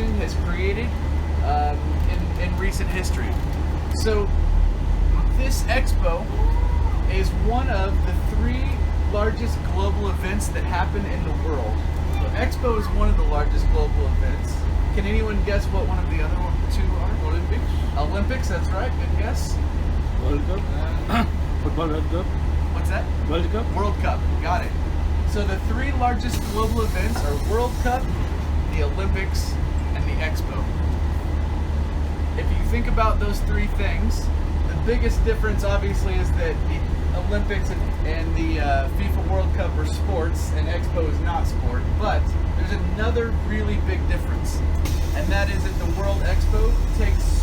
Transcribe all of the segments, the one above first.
nation has created in recent history. So this expo is one of the 3 largest global events that happen in the world. So Expo is one of the largest global events. Can anyone guess what one of the other 2 are? Olympics. Olympics, that's right. Good guess. World Cup. Football World Cup. What's that? World Cup. World Cup. Got it. So the 3 largest global events are World Cup, the Olympics, and the Expo. If you think about those 3 things, the biggest difference obviously is that the Olympics and the FIFA World Cup are sports and Expo is not sport, but there's another really big difference, and that is that the World Expo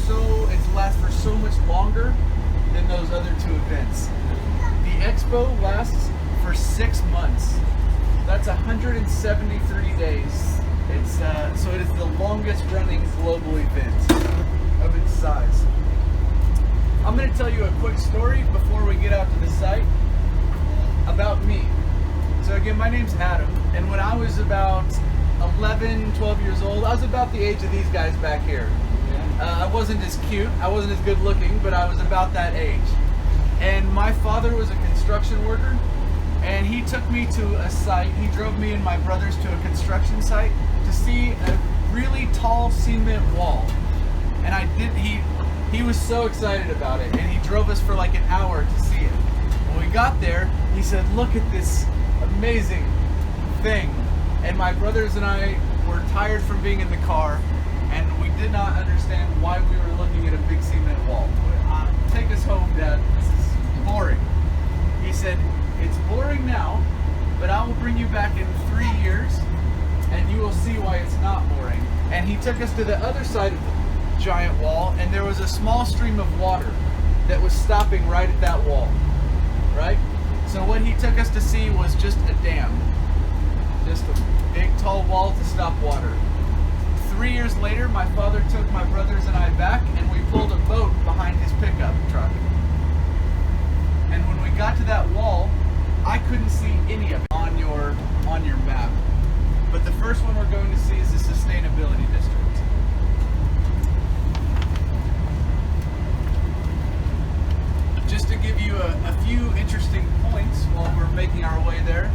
it lasts for so much longer than those other 2 events. The Expo lasts for 6 months. That's 173 days. So it is the longest running global event of its size. I'm going to tell you a quick story before we get out to the site about me. So again, my name's Adam, and when I was about 11, 12 years old, I was about the age of these guys back here. I wasn't as cute, I wasn't as good looking, but I was about that age. And my father was a construction worker, and he took me to a site, he drove me and my brothers to a construction site to see a really tall cement wall. And he was so excited about it, and he drove us for like an hour to see it. When we got there, he said, "Look at this amazing thing." And my brothers and I were tired from being in the car, and we did not understand why we were looking at a big cement wall. "Take us home, Dad. This is boring." He said, "It's boring now, but I will bring you back in 3 years, and you will see why it's not boring." And he took us to the other side of the giant wall, and there was a small stream of water that was stopping right at that wall, right? So what he took us to see was just a dam, just a big tall wall to stop water. 3 years later, my father took my brothers and I back, and we pulled a boat behind his pickup truck. And when we got to that wall, I couldn't see any of it on your map. But the first one we're going to see is the Sustainability District. Just to give you a few interesting points while we're making our way there,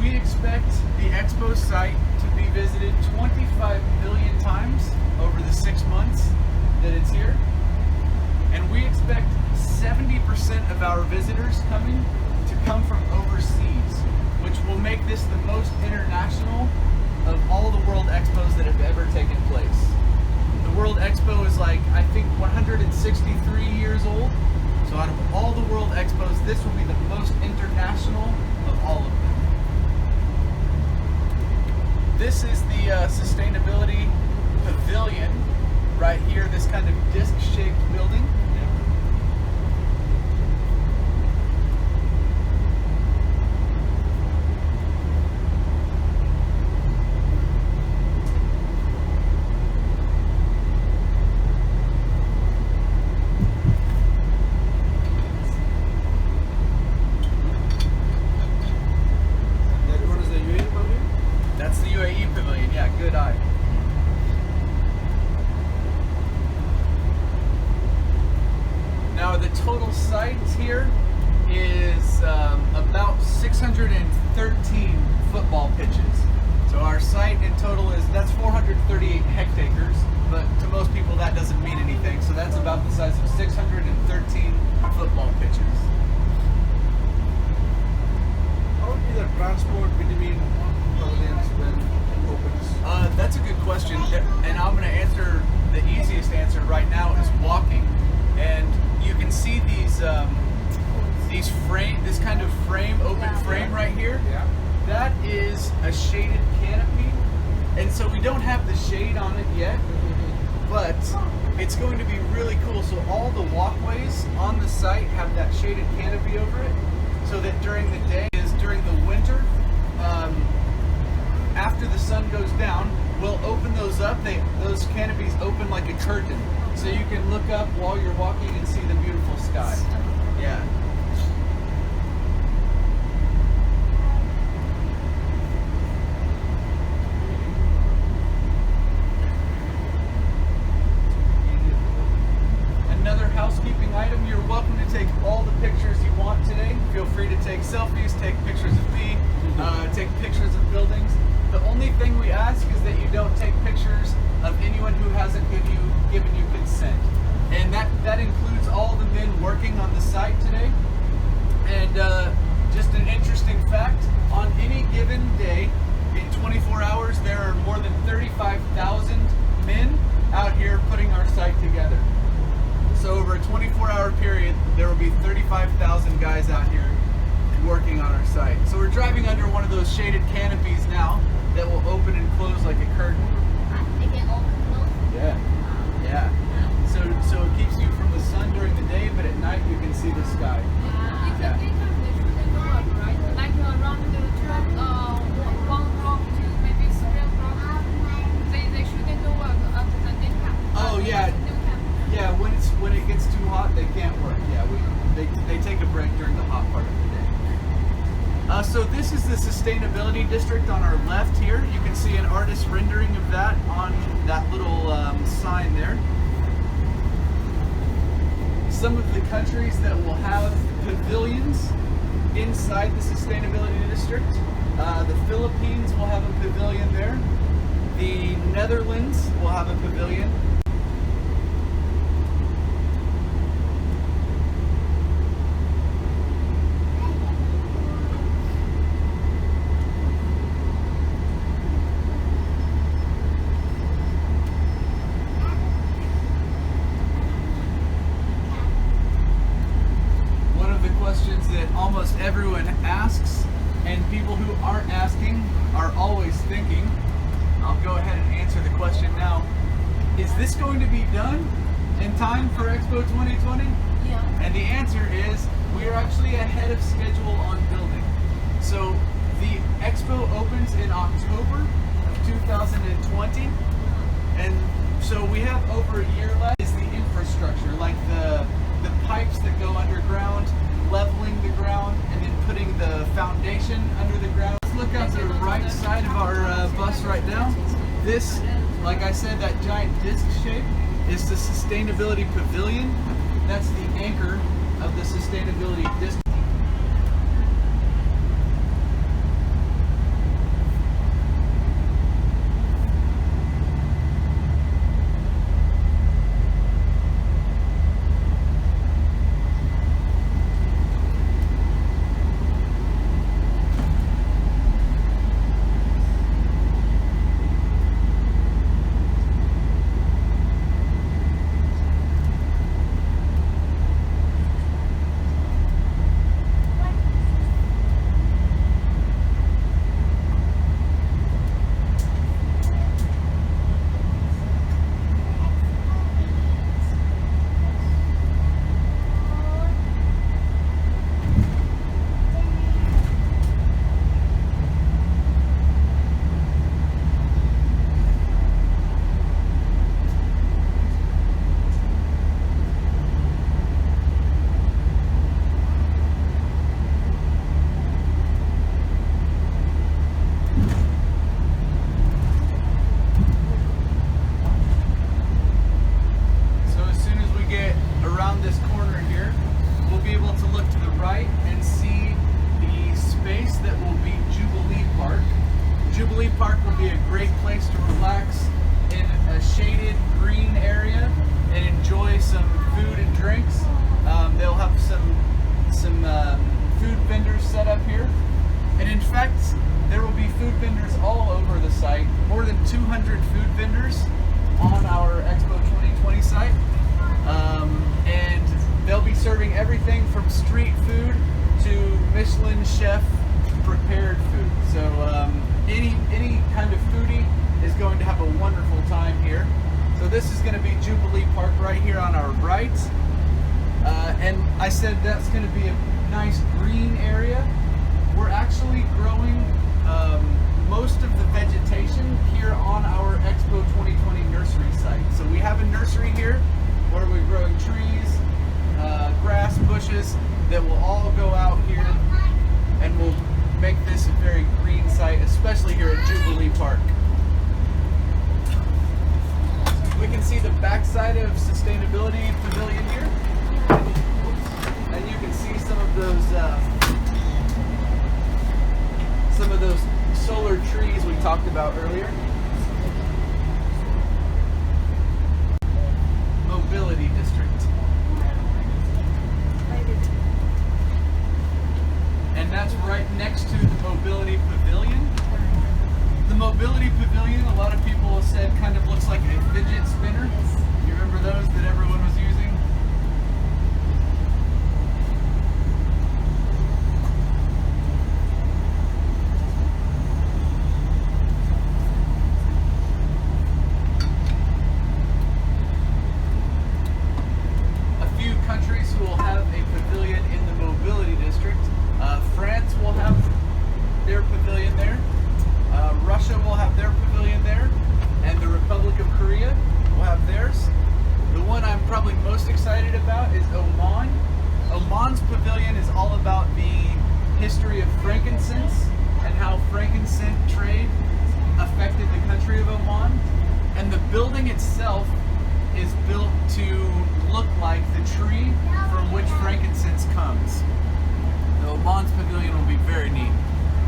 we expect the Expo site to be visited 25 million times over the 6 months that it's here. And we expect 70% of our visitors coming to come from overseas, which will make this the most international of all the World Expos that have ever taken place. The World Expo is I think 163 years old. So out of all the World Expos, this will be the most international of all of them. This is the Sustainability Pavilion right here, this kind of disc-shaped building. Now the total site here is about 613 football pitches. So our site in total that's 438 hectares, but to most people that doesn't mean anything. So that's about the size of 613 football pitches. How would be the transport between pavilions when it opens? That's a good question, and I'm going to answer the easiest answer right now is walking. And you can see these this kind of frame, open frame right here. Yeah. That is a shaded canopy, and so we don't have the shade on it yet, but it's going to be really cool. So all the walkways on the site have that shaded canopy over it, so that during the day, during the winter, after the sun goes down, we'll open those up. Those canopies open like a curtain, so you can look up while you're walking and see the beautiful sky. Yeah. on the site today. And just an interesting fact, on any given day, in 24 hours, there are more than 35,000 men out here putting our site together. So over a 24-hour period, there will be 35,000 guys out here working on our site. So we're driving under one of those shaded canopies now that will open and close like a curtain. They can open close. Yeah. Yeah. So it keeps you from the sun during the day, but at night you can see the sky. It's a daytime they shouldn't work, right? Like around the 1 o'clock to maybe 3 o'clock. They shouldn't work after the daytime. Oh yeah. Yeah, when it gets too hot, they can't work. Yeah, they take a break during the hot part of the day. So this is the sustainability district on our left here. You can see an artist rendering of that on that little sign there. Some of the countries that will have pavilions inside the sustainability district. The Philippines will have a pavilion there. The Netherlands will have a pavilion. Questions that almost everyone asks, and people who aren't asking are always thinking. I'll go ahead and answer the question now. Is this going to be done in time for Expo 2020? Yeah. And the answer is we are actually ahead of schedule on building. So the Expo opens in October of 2020, and so we have over a year left. Is the infrastructure, like the pipes that go underground, leveling the ground, and then putting the foundation under the ground. Let's look at the right side of our bus right now. This, like I said, that giant disc shape is the Sustainability Pavilion. That's the anchor of the Sustainability District. Jubilee Park will be a great place to relax in a shaded green area and enjoy some food and drinks. They'll have some food vendors set up here, and in fact there will be food vendors all over the site. More than 200 food vendors on our Expo 2020 site, and they'll be serving everything from street food to Michelin chef prepared food. So any kind of foodie is going to have a wonderful time here. So this is going to be Jubilee Park right here on our right. And I said that's going to be a nice green area. We're actually growing most of the vegetation here on our Expo 2020 nursery site. So we have a nursery here where we're growing trees, grass, bushes that will all go out here and will make this a very green site, especially here at Jubilee Park. We can see the backside of Sustainability Pavilion here, and you can see some of those solar trees we talked about earlier. Mobility District. their pavilion there. Russia will have their pavilion there, and the Republic of Korea will have theirs. The one I'm probably most excited about is Oman. Oman's pavilion is all about the history of frankincense and how frankincense trade affected the country of Oman. And the building itself is built to look like the tree from which frankincense comes. The Oman's pavilion will be very neat.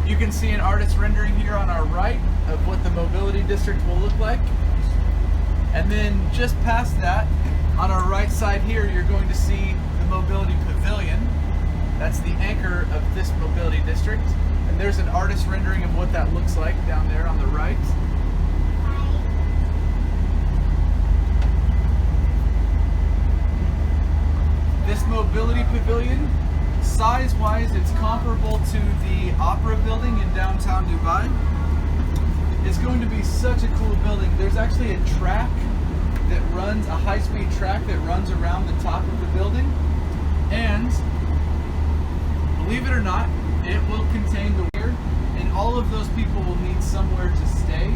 You can see an artist rendering here on our right of what the mobility district will look like. And then just past that, on our right side here, you're going to see the mobility pavilion. That's the anchor of this mobility district. And there's an artist rendering of what that looks like down there on the right. This mobility pavilion, size-wise, it's comparable to the Opera building in downtown Dubai. It's going to be such a cool building. There's actually a track that runs, a high-speed track that runs around the top of the building. And believe it or not, it will contain the weir, and all of those people will need somewhere to stay.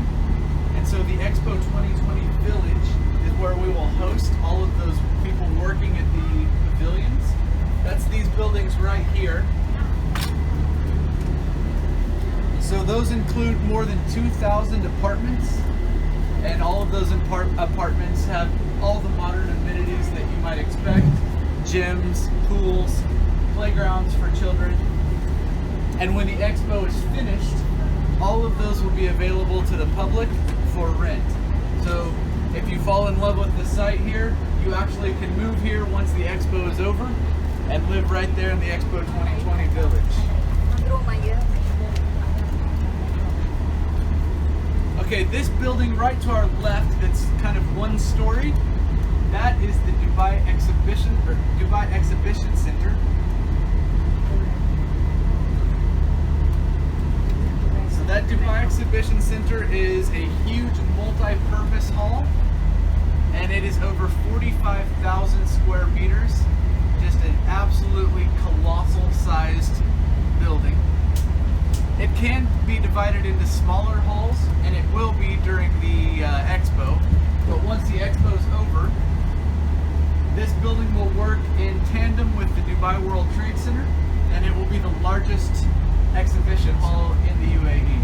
And so the Expo 2020 Village is where we will host all of those people working at the pavilions. That's these buildings right here. So those include more than 2,000 apartments, and all of those apartments have all the modern amenities that you might expect: gyms, pools, playgrounds for children. And when the expo is finished, all of those will be available to the public for rent. So if you fall in love with the site here, you actually can move here once the expo is over and live right there in the Expo 2020 Village. Okay, this building right to our left that's kind of one story, that is the Dubai Exhibition Center. So that Dubai Exhibition Center is a huge multi-purpose hall, and it is over 45,000 square meters. Just an absolutely colossal sized building. It can be divided into smaller halls, and it will be during the expo. But once the expo is over, this building will work in tandem with the Dubai World Trade Center, and it will be the largest exhibition hall in the UAE.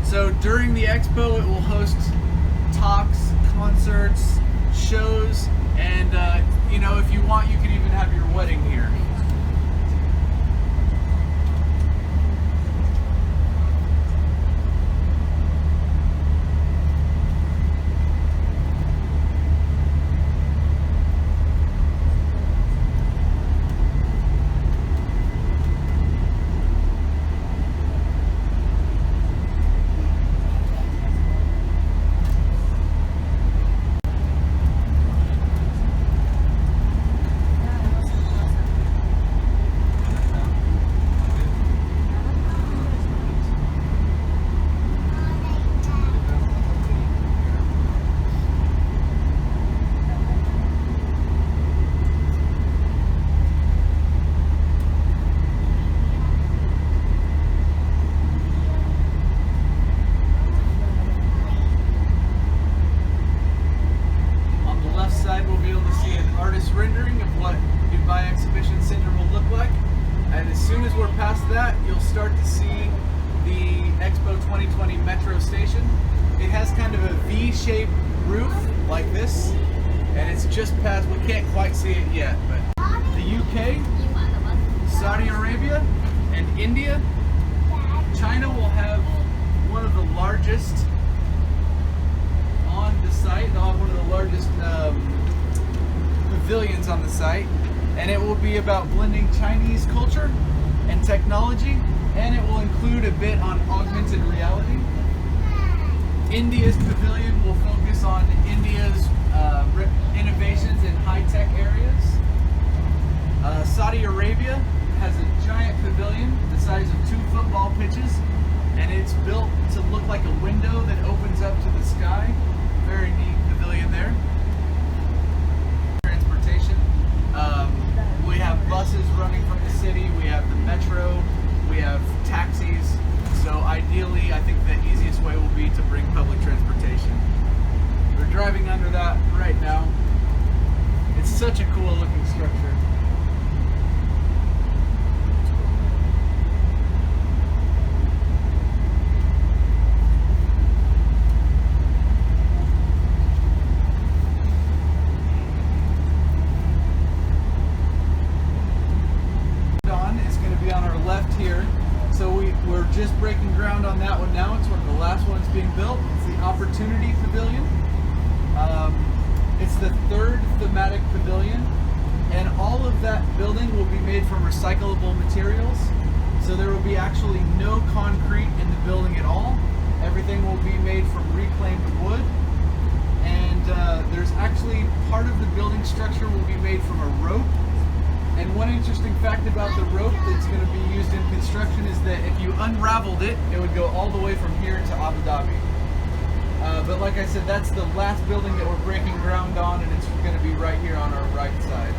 So during the expo, it will host talks, concerts, shows, and you know, if you want, you can even have your wedding here. Rendering of what Dubai Exhibition Center will look like, and as soon as we're past that, you'll start to see the Expo 2020 metro station. It has kind of a V-shaped roof like this, and it's just past, we can't quite see it yet, but the UK, Saudi Arabia, and India, China will have one of the largest on the site. They'll have one of the largest pavilions on the site, and it will be about blending Chinese culture and technology, and it will include a bit on augmented reality. India's pavilion will focus on India's innovations in high-tech areas. Saudi Arabia has a giant pavilion the size of 2 football pitches, and it's built to look like a window that opens up to the sky. Very neat pavilion there. We have buses running from the city, we have the metro, we have taxis. on that one now. It's one of the last ones being built. It's the Opportunity Pavilion. It's the third thematic pavilion, and all of that building will be made from recyclable materials. So there will be actually no concrete in the building at all. Everything will be made from reclaimed wood. And there's actually part of the building structure will be made from a rope. And one interesting fact about the rope that's going to be used in construction is that if you unraveled it, it would go all the way from here to Abu Dhabi. But like I said, that's the last building that we're breaking ground on, and it's going to be right here on our right side.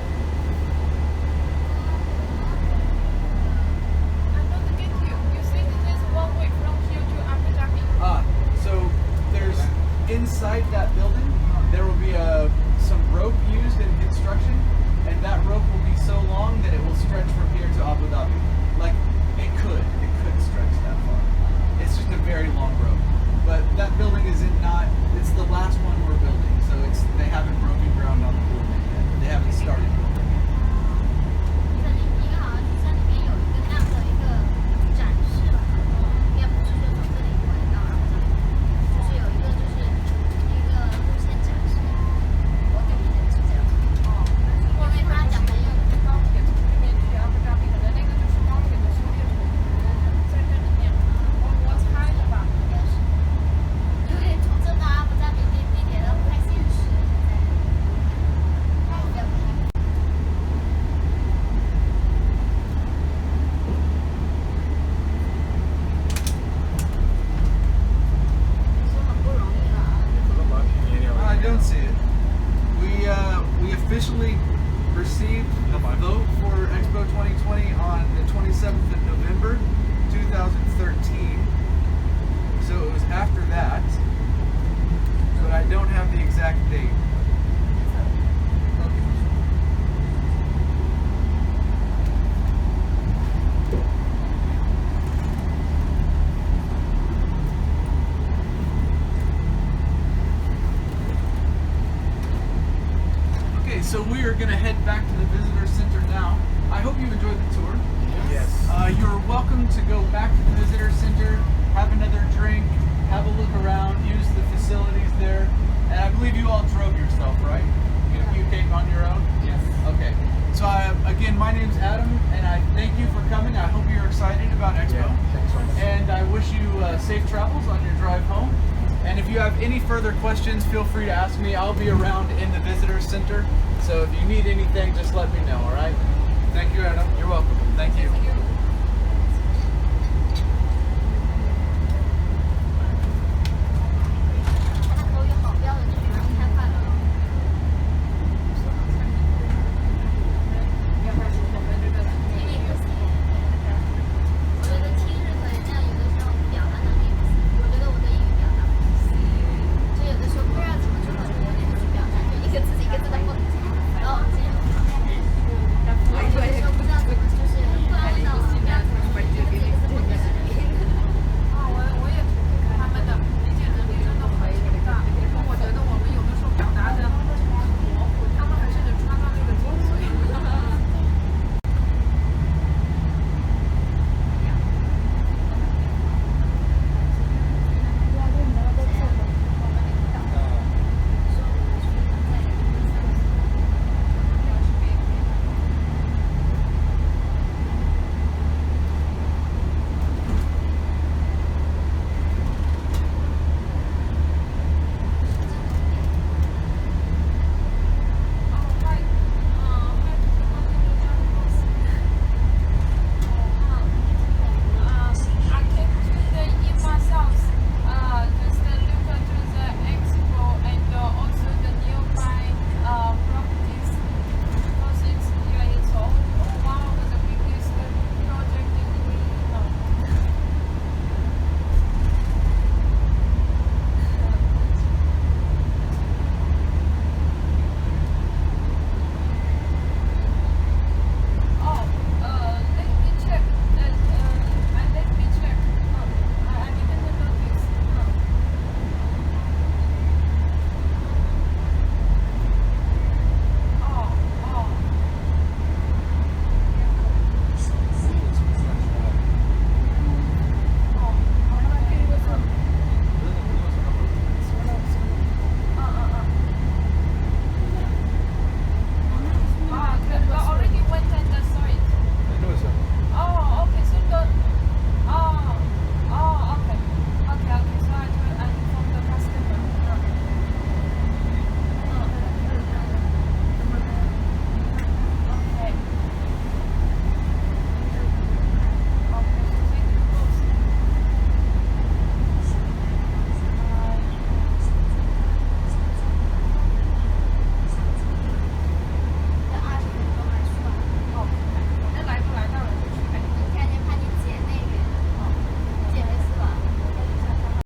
I'm not to get you. You said that there's one way from here to Abu Dhabi. So there's inside that building, there will be some rope used in construction, and that rope will be so long that it will stretch from here to Abu Dhabi. Like, it could stretch that far. It's just a very long rope. But that building is it's the last one we're building, so they haven't broken ground on the building yet. They haven't started building it. 这里一个好像是这里面有一个这样的一个展示吧，应该不是就从这里回到阿布扎比，就是有一个路线展示，我给你的是这样。因为他讲的高铁从这边去阿布扎比，可能那个就是高铁的修列图在这里面。我猜的吧。应该是，因为从这到阿布扎比地铁都不太现实，应该不太。说很不容易了。 I don't see it. We officially received the vote for Expo 2020 on the 27th of November 2013. So it was after that, but I don't have the exact date. Okay, so we are going to head back to the visitor center now. I hope you enjoyed the tour. Yes. You're welcome to go back to the visitor center, have another drink, have a look around, use the facilities there. And I believe you all drove yourself, right? You came on your own? Yes. Okay. So again, my name's Adam, and I thank you for coming. I hope you're excited about Expo. Yeah, thanks so much. And I wish you safe travels on your drive home. And if you have any further questions, feel free to ask me. I'll be around in the visitor center. So if you need anything, just let me know, all right? Thank you, Adam. You're welcome. Thank you.